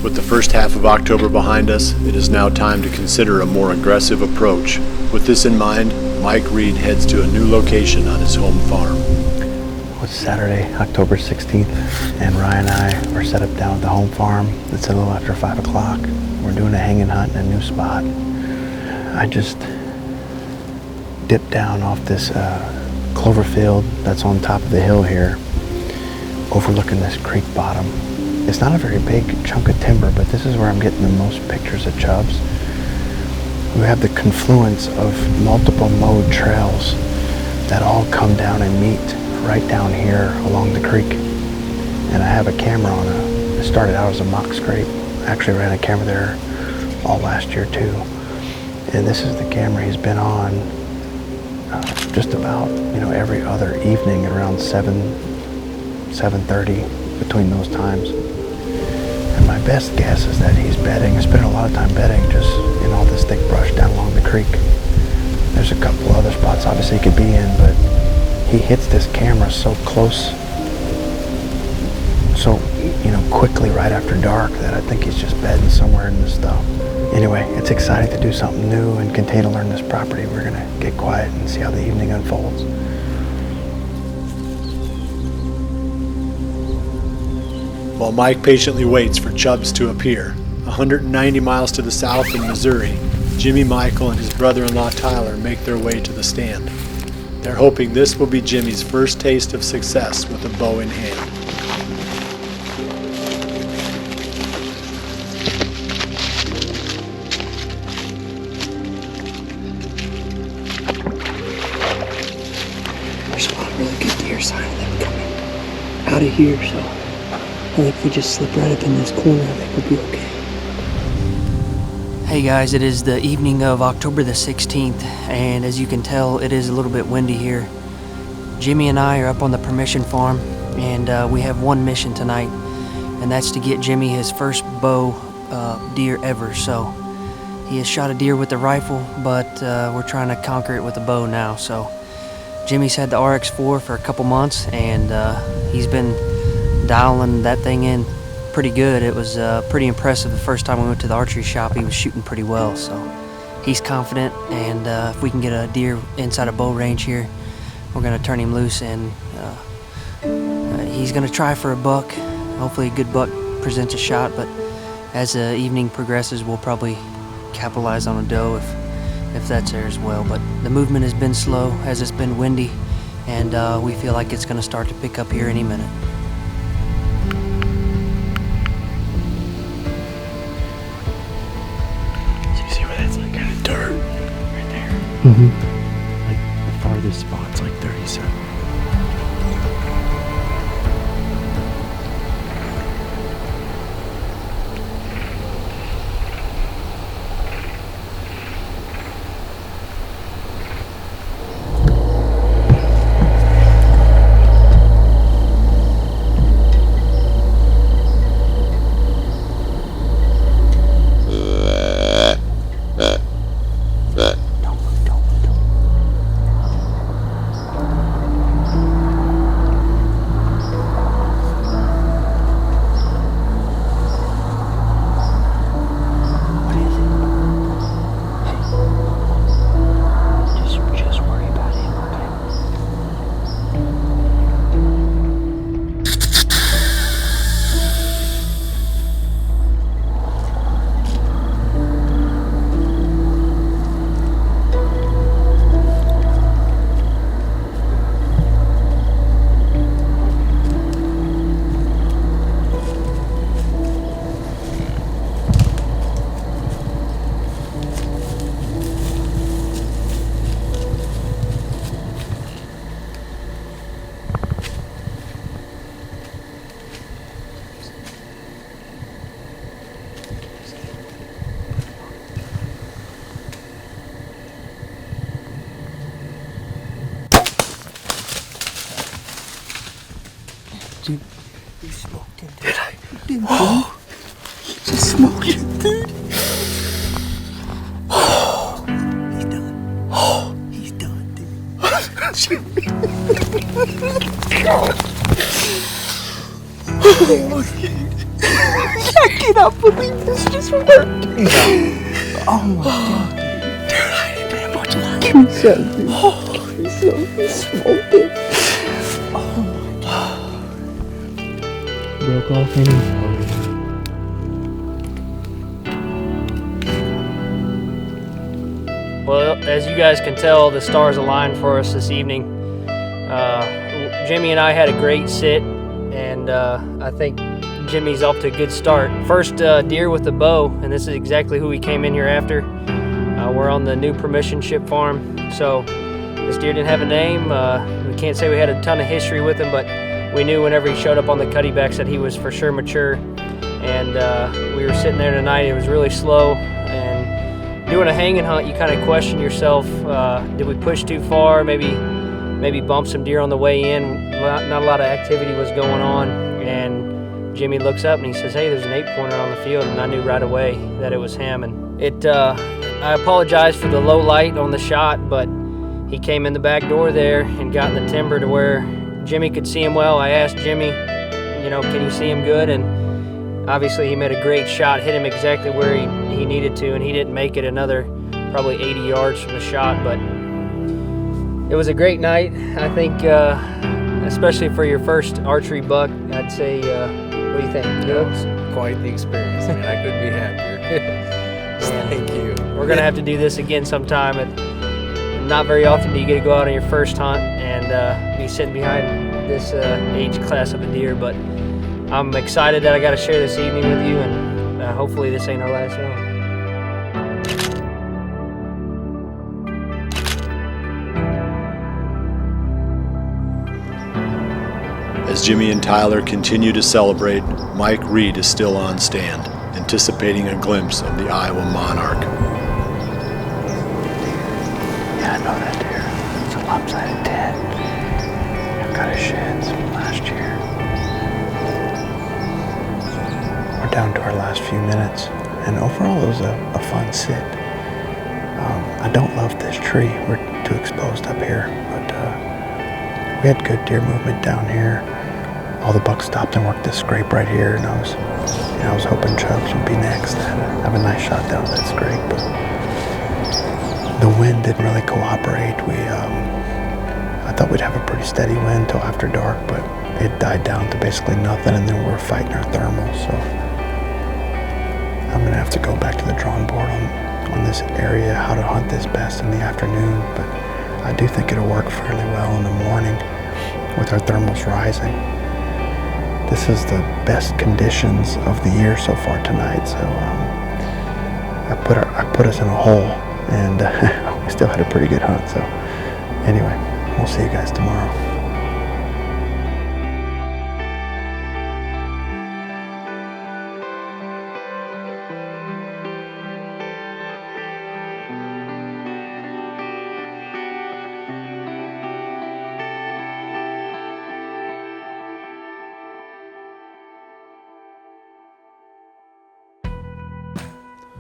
With the first half of October behind us, it is now time to consider a more aggressive approach. With this in mind, Mike Reed heads to a new location on his home farm. It's Saturday, October 16th, and Ryan and I are set up down at the home farm. It's a little after 5 o'clock. We're doing a hanging hunt in a new spot. I just dipped down off this clover field that's on top of the hill here, overlooking this creek bottom. It's not a very big chunk of timber, but this is where I'm getting the most pictures of chubs. We have the confluence of multiple mowed trails that all come down and meet right down here along the creek. And I have a camera on it started out as a mock scrape. I actually ran a camera there all last year too. And this is the camera he's been on just about, every other evening at around 7:30 between those times. And my best guess is that he's bedding. I spent a lot of time bedding just in all this thick brush down along the creek. There's a couple other spots obviously he could be in, but he hits this camera so close, so quickly right after dark that I think he's just bedding somewhere in this stuff. Anyway, it's exciting to do something new and continue to learn this property. We're gonna get quiet and see how the evening unfolds. While Mike patiently waits for chubs to appear, 190 miles to the south in Missouri, Jimmy Michael and his brother-in-law Tyler make their way to the stand. They're hoping this will be Jimmy's first taste of success with a bow in hand. There's a lot of really good deer sign of them coming out of here, so I think if we just slip right up in this corner, I think we'll be okay. Hey guys, it is the evening of October the 16th, and as you can tell, it is a little bit windy here. Jimmy and I are up on the permission farm, and we have one mission tonight, and that's to get Jimmy his first bow deer ever. So he has shot a deer with a rifle, but we're trying to conquer it with a bow now. So Jimmy's had the RX-4 for a couple months, and he's been dialing that thing in pretty good. It was pretty impressive the first time we went to the archery shop. He was shooting pretty well, so he's confident, and if we can get a deer inside a bow range here, we're going to turn him loose, and he's going to try for a buck. Hopefully a good buck presents a shot, but as the evening progresses, we'll probably capitalize on a doe if that's there as well. But the movement has been slow as it's been windy, and we feel like it's going to start to pick up here any minute. Mm-hmm. Like the farthest spot's like 37. Dude, you smoked him. Did I? You did, oh. You just smoked him, dude. Oh. He's done. Oh. He's done, dude. Oh, I cannot believe this just worked. Oh my god. Dude, I didn't have much luck. Give me some, dude. Give me some. Smoke it. Oh my god. Broke off any. Well, as you guys can tell, the stars aligned for us this evening. Jimmy and I had a great sit, and I think Jimmy's off to a good start. First deer with the bow, and this is exactly who we came in here after. We're on the new permission ship farm, so this deer didn't have a name. We can't say we had a ton of history with him, but we knew whenever he showed up on the cuttybacks that he was for sure mature. And we were sitting there tonight. It was really slow, and doing a hanging hunt, you kind of question yourself, did we push too far? Maybe bump some deer on the way in. Not a lot of activity was going on, and Jimmy looks up and he says, hey, there's an 8-pointer on the field, and I knew right away that it was him. And I apologize for the low light on the shot, but he came in the back door there and got in the timber to where Jimmy could see him well. I asked Jimmy, can you see him good? And obviously he made a great shot, hit him exactly where he needed to, and he didn't make it another probably 80 yards from the shot, but it was a great night. I think, especially for your first archery buck, I'd say, what do you think? Good? It was quite the experience. I mean, I couldn't be happier. Thank you. We're going to have to do this again sometime. And not very often do you get to go out on your first hunt and be sitting behind this age class of a deer, but I'm excited that I got to share this evening with you, and hopefully this ain't our last one. As Jimmy and Tyler continue to celebrate, Mike Reed is still on stand, anticipating a glimpse of the Iowa monarch. Yeah, I know that deer. It's a lopsided 10. I've got his sheds from last year. We're down to our last few minutes, and overall it was a fun sit. I don't love this tree. We're too exposed up here, but we had good deer movement down here. All the bucks stopped and worked this scrape right here, and I was hoping Chubbs would be next. Have a nice shot down that scrape, but the wind didn't really cooperate. I thought we'd have a pretty steady wind till after dark, but it died down to basically nothing, and then we were fighting our thermal. So I'm gonna have to go back to the drawing board on this area, how to hunt this best in the afternoon. But I do think it'll work fairly well in the morning with our thermals rising. This is the best conditions of the year so far tonight, so I put us in a hole, and we still had a pretty good hunt. So anyway, we'll see you guys tomorrow.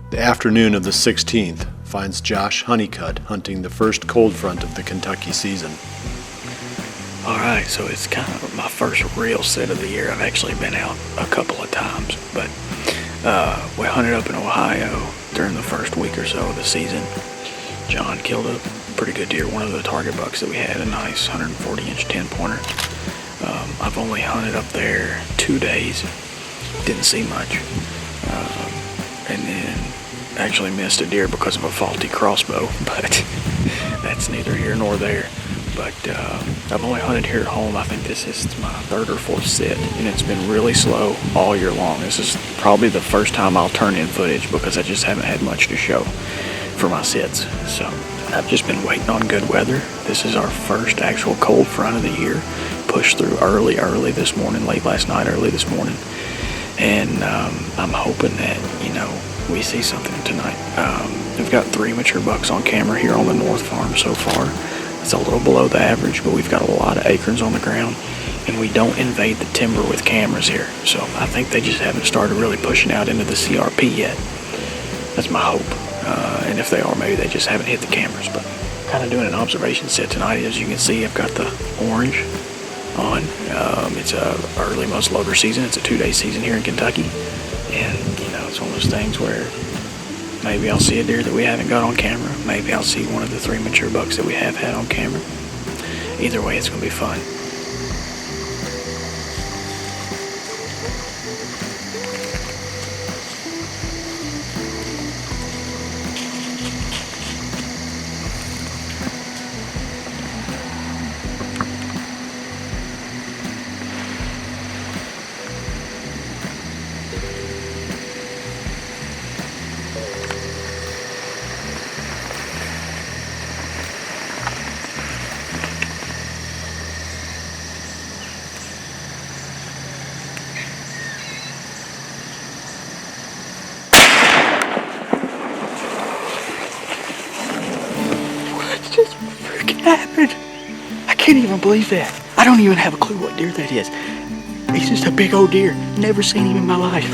The afternoon of the 16th finds Josh Honeycutt hunting the first cold front of the Kentucky season. Alright, so it's kind of my first real sit of the year. I've actually been out a couple of times, but we hunted up in Ohio during the first week or so of the season. John killed a pretty good deer, one of the target bucks that we had, a nice 140-inch 10-pointer. I've only hunted up there 2 days, didn't see much, and then actually missed a deer because of a faulty crossbow, but that's neither here nor there. But I've only hunted here at home. I think this is my 3rd or 4th sit, and it's been really slow all year long. This is probably the first time I'll turn in footage because I just haven't had much to show for my sits. So I've just been waiting on good weather. This is our first actual cold front of the year. Pushed through early this morning, late last night, early this morning. And I'm hoping that, we see something tonight. We've got 3 mature bucks on camera here on the North Farm so far. It's a little below the average, but we've got a lot of acorns on the ground, and we don't invade the timber with cameras here. So I think they just haven't started really pushing out into the CRP yet. That's my hope. And if they are, maybe they just haven't hit the cameras. But kind of doing an observation set tonight. As you can see, I've got the orange on. It's a early muzzleloader season. It's a 2-day season here in Kentucky, and it's one of those things where maybe I'll see a deer that we haven't got on camera. Maybe I'll see one of the 3 mature bucks that we have had on camera. Either way, it's going to be fun. Just freaking happened. I can't even believe that. I don't even have a clue what deer that is. He's just a big old deer. Never seen him in my life.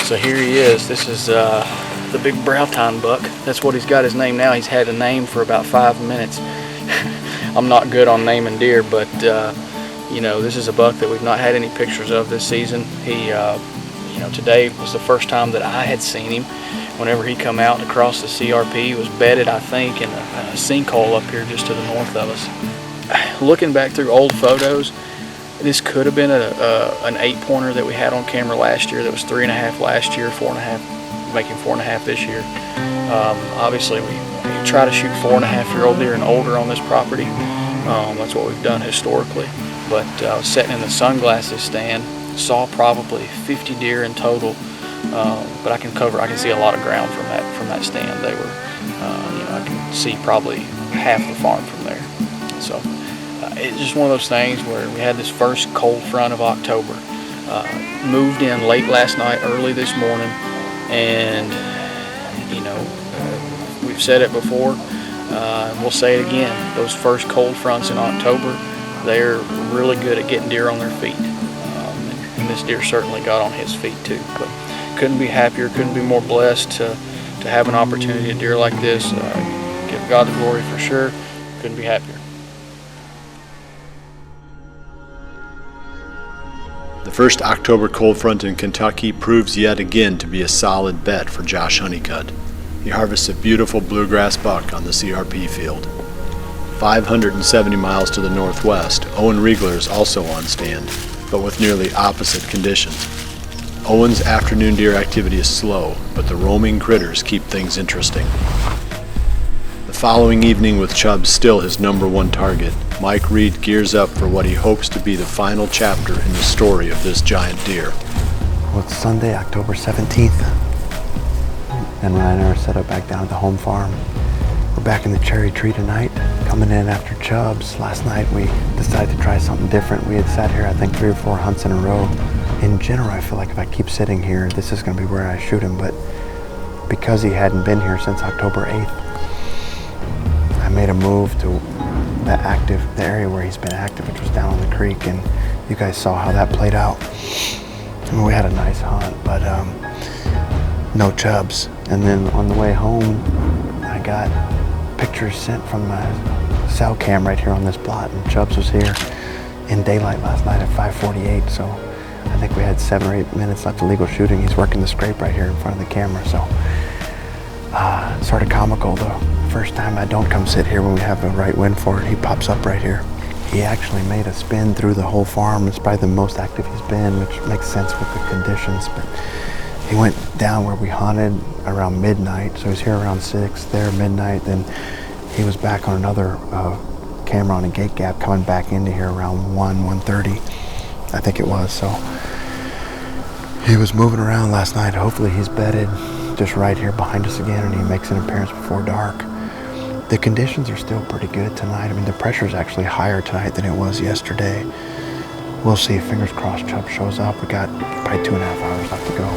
So here he is. This is the big Browtine buck. That's what he's got his name now. He's had a name for about 5 minutes. I'm not good on naming deer, but this is a buck that we've not had any pictures of this season. He, today was the first time that I had seen him. Whenever he come out across the CRP, he was bedded, I think, in a sinkhole up here just to the north of us. Looking back through old photos, this could have been an 8-pointer that we had on camera last year. That was 3.5 last year, 4.5, making 4.5 this year. Obviously, we try to shoot 4.5-year-old deer and older on this property. That's what we've done historically. But I was sitting in the sunglasses stand, saw probably 50 deer in total. But I can see a lot of ground from that stand. They were, I can see probably half the farm from there. So it's just one of those things where we had this first cold front of October. Moved in late last night, early this morning, and we've said it before, and we'll say it again. Those first cold fronts in October, they're really good at getting deer on their feet, and this deer certainly got on his feet too. But couldn't be happier, couldn't be more blessed to have an opportunity at deer like this. Give God the glory for sure. Couldn't be happier. The first October cold front in Kentucky proves yet again to be a solid bet for Josh Honeycutt. He harvests a beautiful bluegrass buck on the CRP field. 570 miles to the northwest, Owen Riegler is also on stand, but with nearly opposite conditions. Owen's afternoon deer activity is slow, but the roaming critters keep things interesting. The following evening, with Chubb still his #1 target, Mike Reed gears up for what he hopes to be the final chapter in the story of this giant deer. Well, it's Sunday, October 17th, and Ryan and I are set up back down at the home farm. We're back in the cherry tree tonight, coming in after Chubb's. Last night we decided to try something different. We had sat here, I think, 3 or 4 hunts in a row. In general, I feel like if I keep sitting here, this is going to be where I shoot him, but because he hadn't been here since October 8th, I made a move to the area where he's been active, which was down on the creek, and you guys saw how that played out. I mean, we had a nice hunt, but no Chubbs. And then on the way home, I got pictures sent from my cell cam right here on this plot, and Chubbs was here in daylight last night at 5:48, so I think we had 7 or 8 minutes left of legal shooting. He's working the scrape right here in front of the camera, so sort of comical. The first time I don't come sit here when we have the right wind for it, he pops up right here. He actually made a spin through the whole farm. It's probably the most active he's been, which makes sense with the conditions, but he went down where we hunted around midnight, so he's here around 6, there midnight, then he was back on another camera on a gate gap coming back into here around 1:30, I think it was. So he was moving around last night. Hopefully he's bedded just right here behind us again, and he makes an appearance before dark. The conditions are still pretty good tonight. I mean, the pressure is actually higher tonight than it was yesterday. We'll see. Fingers crossed Chubb shows up. We got probably 2.5 hours left to go.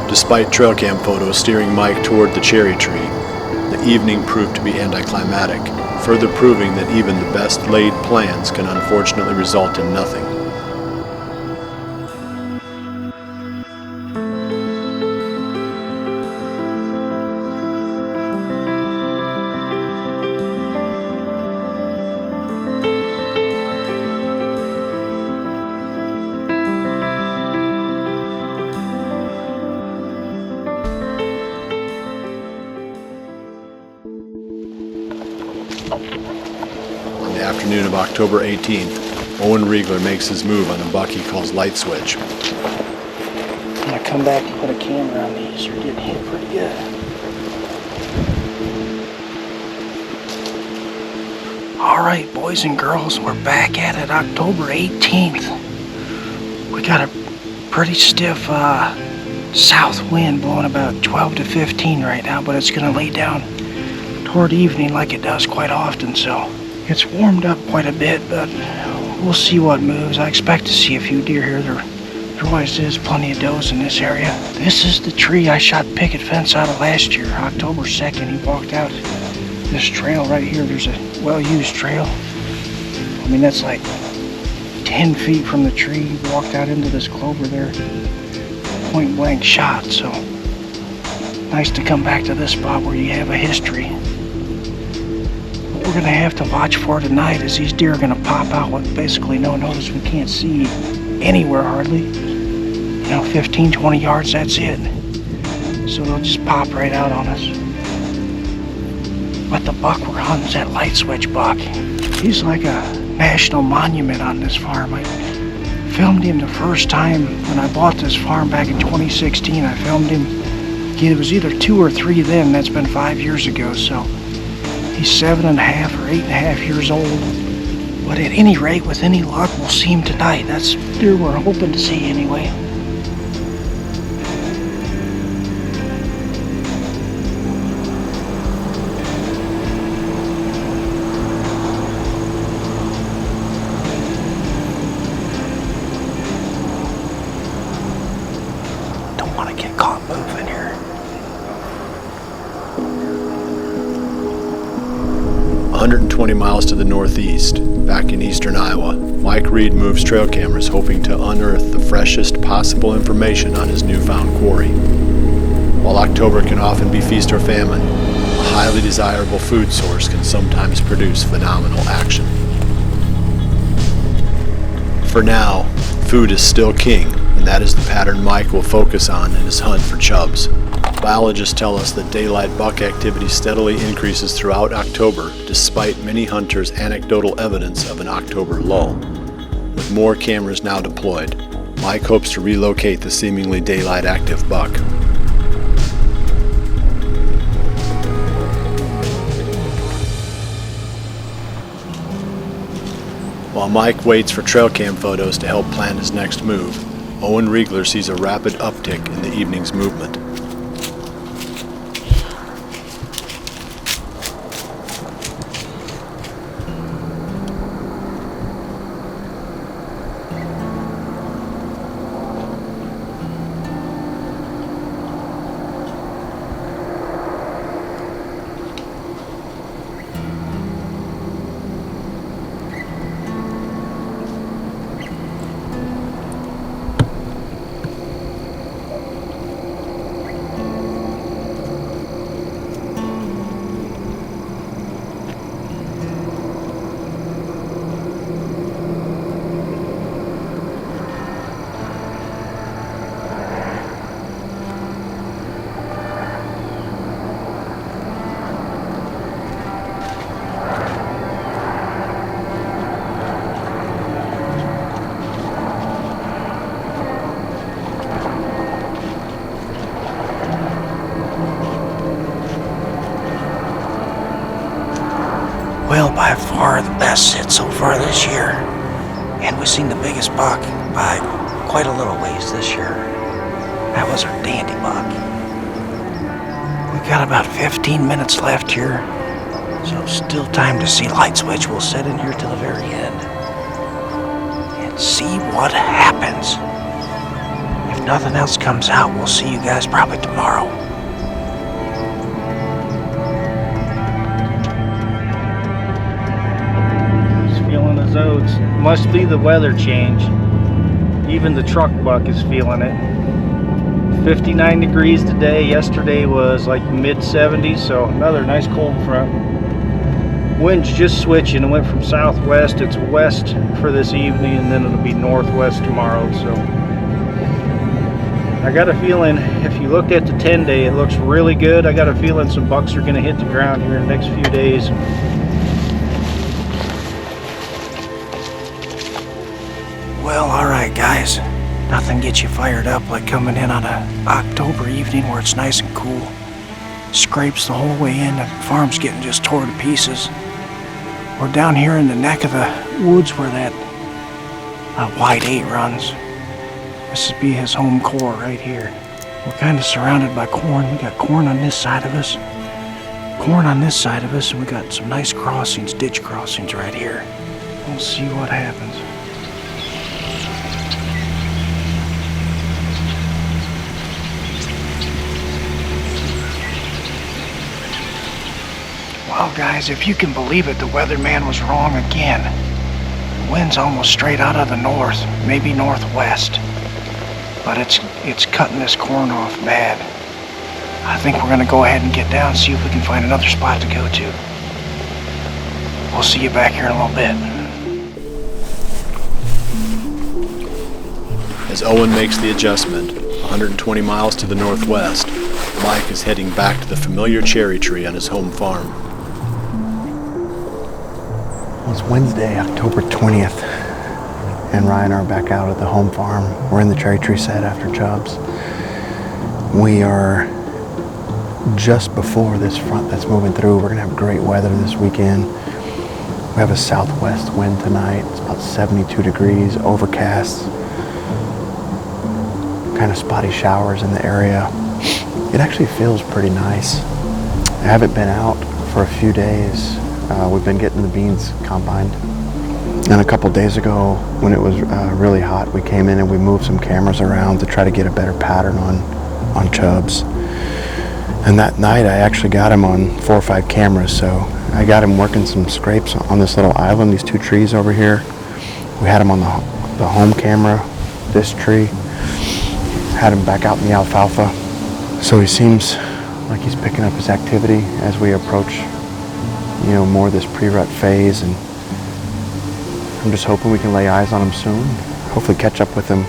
Despite trail cam photos steering Mike toward the cherry tree, the evening proved to be anticlimactic, further proving that even the best laid plans can unfortunately result in nothing. On the afternoon of October 18th, Owen Riegler makes his move on a buck he calls Light Switch. I'm gonna come back and put a camera on these. You're getting hit pretty good. All right, boys and girls, we're back at it October 18th. We got a pretty stiff south wind blowing about 12 to 15 right now, but it's gonna lay down toward evening like it does quite often, so it's warmed up quite a bit, but we'll see what moves. I expect to see a few deer here. There always is plenty of does in this area. This is the tree I shot picket fence out of last year, October 2nd. He walked out this trail right here. There's a well-used trail. I mean, that's like 10 feet from the tree. He walked out into this clover there, point blank shot, so nice to come back to this spot where you have a history. What we're gonna have to watch for tonight is these deer are gonna pop out with basically no notice. We can't see anywhere hardly. You know, 15, 20 yards, that's it. So they'll just pop right out on us. But the buck we're hunting is that Light Switch buck. He's like a national monument on this farm. I filmed him the first time when I bought this farm back in 2016. I filmed him. It was either 2 or 3 then. That's been 5 years ago. So he's 7.5 or 8.5 years old. But at any rate, with any luck, we'll see him tonight. That's the deer we're hoping to see anyway. Don't want to get caught moving here. 120 miles to the northeast, back in eastern Iowa, Mike Reed moves trail cameras hoping to unearth the freshest possible information on his newfound quarry. While October can often be feast or famine, a highly desirable food source can sometimes produce phenomenal action. For now, food is still king, and that is the pattern Mike will focus on in his hunt for chubs. Biologists tell us that daylight buck activity steadily increases throughout October, despite many hunters' anecdotal evidence of an October lull. With more cameras now deployed, Mike hopes to relocate the seemingly daylight active buck. While Mike waits for trail cam photos to help plan his next move, Owen Riegler sees a rapid uptick in the evening's movement. Well, by far the best sit so far this year. And we've seen the biggest buck by quite a little ways this year. That was our dandy buck. We've got about 15 minutes left here, so still time to see Light Switch. We'll sit in here till the very end and see what happens. If nothing else comes out, we'll see you guys probably tomorrow. He's feeling his oats. Must be the weather change. Even the truck buck is feeling it. 59 degrees today. Yesterday was like mid 70s, so another nice cold front. Wind's just switching. It went from southwest, it's west for this evening, and then it'll be northwest tomorrow. So I got a feeling, if you looked at the 10-day, it looks really good. I got a feeling some bucks are going to hit the ground here in the next few days. Well, alright guys, nothing gets you fired up like coming in on an October evening where it's nice and cool. Scrapes the whole way in, and farm's getting just tore to pieces. We're down here in the neck of the woods where that White 8 runs. This would be his home core right here. We're kind of surrounded by corn. We got corn on this side of us, corn on this side of us, and we got some nice crossings, ditch crossings right here. We'll see what happens. Well guys, if you can believe it, the weatherman was wrong again. The wind's almost straight out of the north, maybe northwest. But it's cutting this corn off bad. I think we're gonna go ahead and get down, see if we can find another spot to go to. We'll see you back here in a little bit. As Owen makes the adjustment, 120 miles to the northwest, Mike is heading back to the familiar cherry tree on his home farm. Well, it's Wednesday, October 20th, and Ryan and I are back out at the home farm. We're in the cherry tree set after chubs. We are just before this front that's moving through. We're gonna have great weather this weekend. We have a southwest wind tonight. It's about 72 degrees, overcast, kind of spotty showers in the area. It actually feels pretty nice. I haven't been out for a few days. We've been getting the beans combined. And a couple days ago, when it was really hot, we came in and we moved some cameras around to try to get a better pattern on chubs. And that night, I actually got him on 4 or 5 cameras. So I got him working some scrapes on this little island, these 2 trees over here. We had him on the home camera, this tree. Had him back out in the alfalfa. So he seems like he's picking up his activity as we approach, more of this pre-rut phase, and I'm just hoping we can lay eyes on him soon. Hopefully catch up with him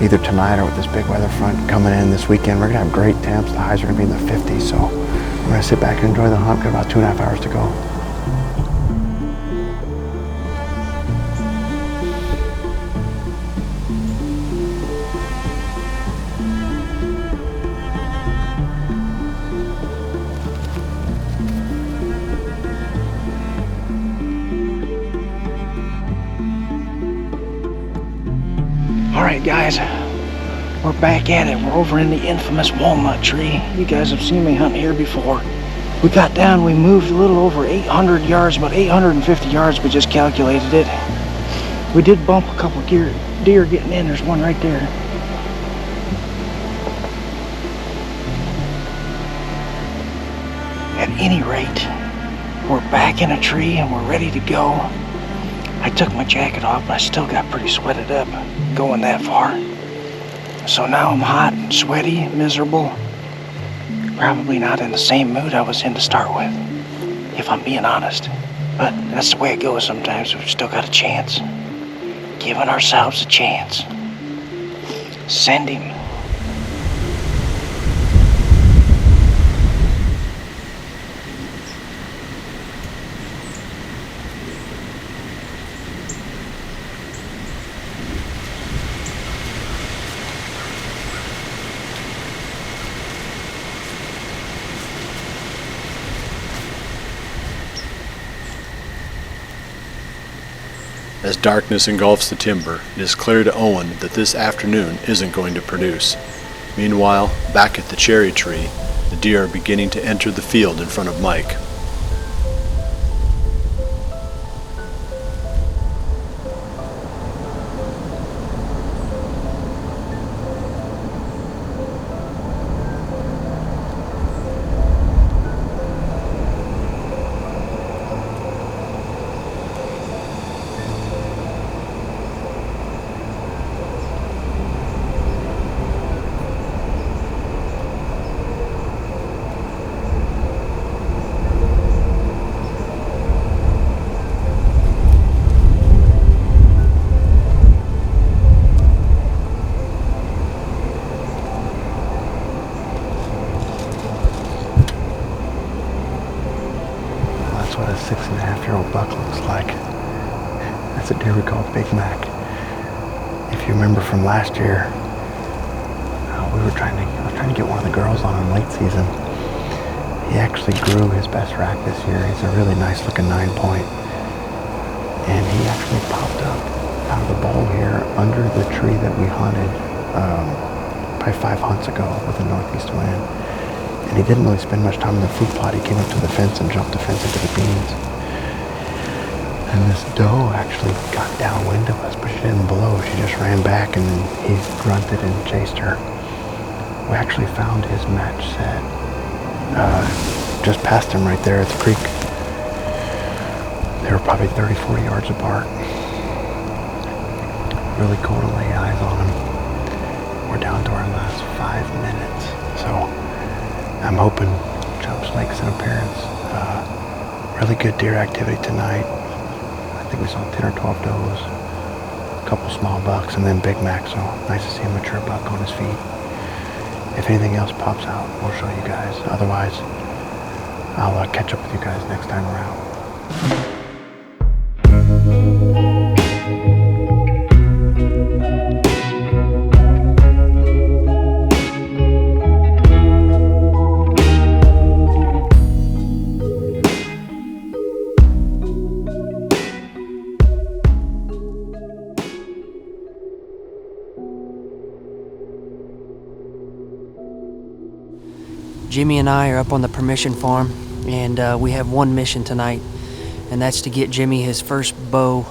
either tonight or with this big weather front coming in this weekend. We're gonna have great temps. The highs are gonna be in the 50s, so I'm gonna sit back and enjoy the hunt. Got about 2.5 hours to go. Alright guys, we're back at it. We're over in the infamous walnut tree. You guys have seen me hunt here before. We got down, we moved a little over 800 yards, about 850 yards, we just calculated it. We did bump a couple deer getting in. There's one right there. At any rate, we're back in a tree and we're ready to go. I took my jacket off, but I still got pretty sweated up going that far. So now I'm hot and sweaty, miserable. Probably not in the same mood I was in to start with, if I'm being honest. But that's the way it goes sometimes. We've still got a chance. Giving ourselves a chance. Send him. As darkness engulfs the timber, it is clear to Owen that this afternoon isn't going to produce. Meanwhile, back at the cherry tree, the deer are beginning to enter the field in front of Mike. Big Mac. If you remember from last year, I was trying to get one of the girls on in late season. He actually grew his best rack this year. He's a really nice looking 9-point. And he actually popped up out of the bowl here under the tree that we hunted probably 5 hunts ago with a northeast wind. And he didn't really spend much time in the fruit plot. He came up to the fence and jumped the fence into the beans. And this doe actually got downwind of us, but she didn't blow. She just ran back and then he grunted and chased her. We actually found his match set just past him right there at the creek. They were probably 30, 40 yards apart. Really cool to lay eyes on him. We're down to our last 5 minutes. So I'm hoping Chubbs makes an appearance. Really good deer activity tonight. I think we saw 10 or 12 does, a couple small bucks, and then Big Mac. So nice to see a mature buck on his feet. If anything else pops out, we'll show you guys. Otherwise, I'll catch up with you guys next time around. Jimmy and I are up on the permission farm, and we have one mission tonight, and that's to get Jimmy his first bow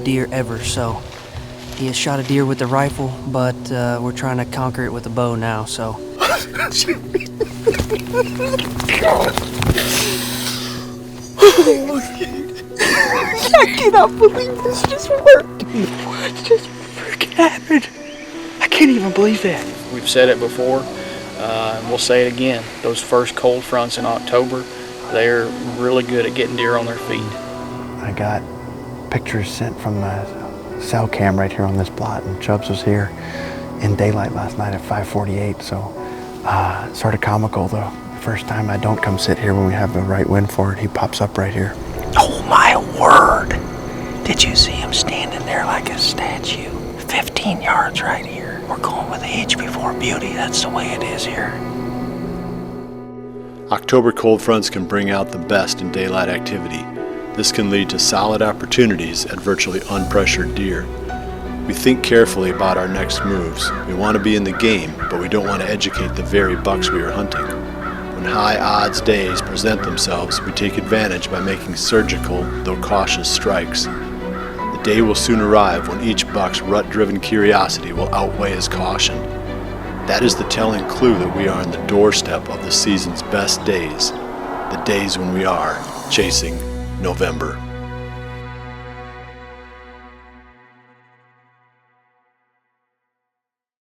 deer ever. So he has shot a deer with the rifle, but we're trying to conquer it with a bow now. So I cannot believe this just worked. What just freaking happened? I can't even believe that. We've said it before, and we'll say it again. Those first cold fronts in October, they're really good at getting deer on their feet. I got pictures sent from the cell cam right here on this plot, and Chubbs was here in daylight last night at 5:48. So sort of comical though. First time I don't come sit here when we have the right wind for it. He pops up right here. Oh my word! Did you see him standing there like a statue? 15 yards right here. We're going with age before beauty. That's the way it is here. October cold fronts can bring out the best in daylight activity. This can lead to solid opportunities at virtually unpressured deer. We think carefully about our next moves. We want to be in the game, but we don't want to educate the very bucks we are hunting. When high odds days present themselves, we take advantage by making surgical, though cautious strikes. The day will soon arrive when each buck's rut-driven curiosity will outweigh his caution. That is the telling clue that we are on the doorstep of the season's best days, the days when we are chasing November.